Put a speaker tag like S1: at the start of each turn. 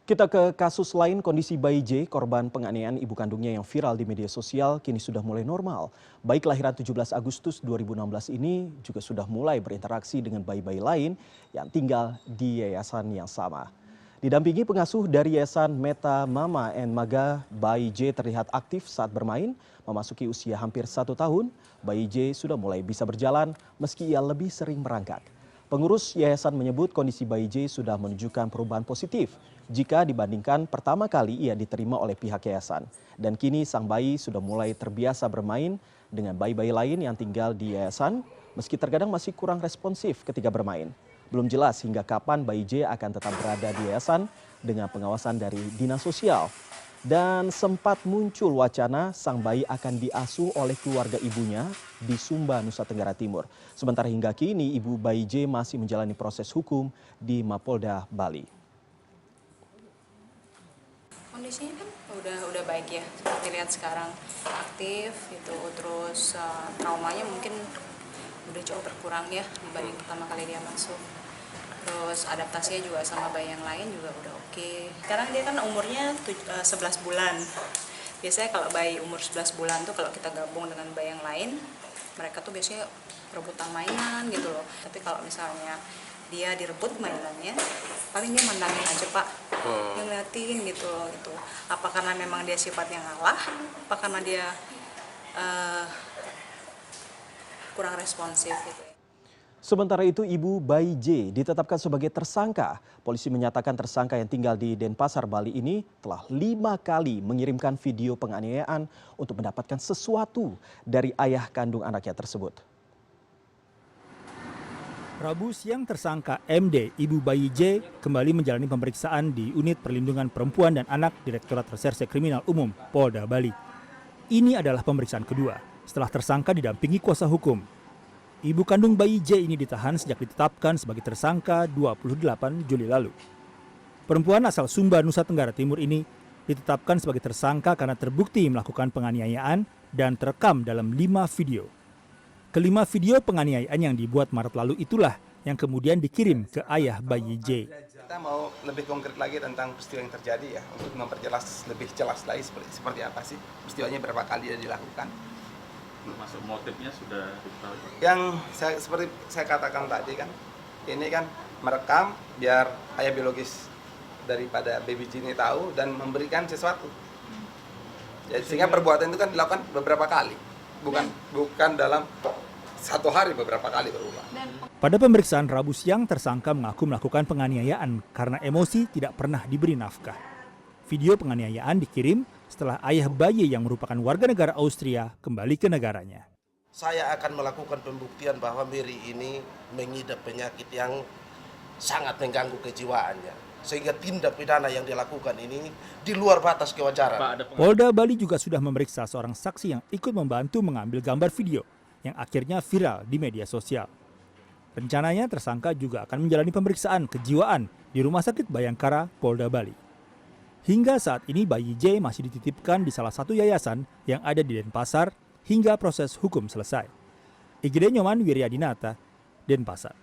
S1: Kita ke kasus lain, kondisi bayi J, korban penganiayaan ibu kandungnya yang viral di media sosial, kini sudah mulai normal. Bayi kelahiran 17 Agustus 2016 ini juga sudah mulai berinteraksi dengan bayi-bayi lain yang tinggal di yayasan yang sama. Didampingi pengasuh dari yayasan Meta Mama and Maga, bayi J terlihat aktif saat bermain. Memasuki usia hampir 1 tahun, bayi J sudah mulai bisa berjalan meski ia lebih sering merangkak. Pengurus yayasan menyebut kondisi bayi J sudah menunjukkan perubahan positif jika dibandingkan pertama kali ia diterima oleh pihak yayasan. Dan kini sang bayi sudah mulai terbiasa bermain dengan bayi-bayi lain yang tinggal di yayasan, meski terkadang masih kurang responsif ketika bermain. Belum jelas hingga kapan bayi J akan tetap berada di yayasan dengan pengawasan dari dinas sosial. Dan sempat muncul wacana sang bayi akan diasuh oleh keluarga ibunya di Sumba, Nusa Tenggara Timur. Sementara hingga kini ibu bayi J masih menjalani proses hukum di Mapolda Bali.
S2: Kondisinya kan udah baik ya, seperti lihat sekarang aktif gitu, terus traumanya mungkin udah jauh berkurang ya dibanding pertama kali dia masuk. Terus adaptasinya juga sama bayi yang lain juga udah oke. Sekarang dia kan umurnya 11 bulan. Biasanya kalau bayi umur 11 bulan tuh kalau kita gabung dengan bayi yang lain, mereka tuh biasanya rebutan mainan gitu loh. Tapi kalau misalnya dia direbut mainannya, paling dia mandangin aja Pak, dia ngeliatin gitu loh gitu. Apa karena memang dia sifatnya ngalah, apa karena dia kurang responsif gitu.
S1: Sementara itu, ibu bayi J ditetapkan sebagai tersangka. Polisi menyatakan tersangka yang tinggal di Denpasar, Bali ini telah 5 kali mengirimkan video penganiayaan untuk mendapatkan sesuatu dari ayah kandung anaknya tersebut.
S3: Rabu siang tersangka MD, ibu bayi J, kembali menjalani pemeriksaan di Unit Perlindungan Perempuan dan Anak Direktorat Reserse Kriminal Umum Polda Bali. Ini adalah pemeriksaan kedua setelah tersangka didampingi kuasa hukum. Ibu kandung bayi J ini ditahan sejak ditetapkan sebagai tersangka 28 Juli lalu. Perempuan asal Sumba, Nusa Tenggara Timur ini ditetapkan sebagai tersangka karena terbukti melakukan penganiayaan dan terekam dalam 5 video. Kelima video penganiayaan yang dibuat Maret lalu itulah yang kemudian dikirim ke ayah bayi J.
S4: Kita mau lebih konkret lagi tentang peristiwa yang terjadi ya, untuk memperjelas lebih jelas lagi seperti apa sih peristiwanya, berapa kali dia dilakukan.
S5: Masuk motifnya sudah diketahui.
S4: Yang seperti saya katakan tadi kan, ini kan merekam biar ayah biologis daripada baby J ini tahu dan memberikan sesuatu. Ya, sehingga perbuatan itu kan dilakukan beberapa kali, bukan dalam 1 hari, beberapa kali berulang.
S3: Pada pemeriksaan Rabu siang, tersangka mengaku melakukan penganiayaan karena emosi tidak pernah diberi nafkah. Video penganiayaan dikirim setelah ayah bayi yang merupakan warga negara Austria kembali ke negaranya.
S6: Saya akan melakukan pembuktian bahwa Mary ini mengidap penyakit yang sangat mengganggu kejiwaannya. Sehingga tindak pidana yang dilakukan ini di luar batas kewajaran.
S3: Polda Bali juga sudah memeriksa seorang saksi yang ikut membantu mengambil gambar video yang akhirnya viral di media sosial. Rencananya tersangka juga akan menjalani pemeriksaan kejiwaan di Rumah Sakit Bayangkara, Polda Bali. Hingga saat ini bayi J masih dititipkan di salah satu yayasan yang ada di Denpasar hingga proses hukum selesai. Igede Nyoman Wiryadinata, Denpasar.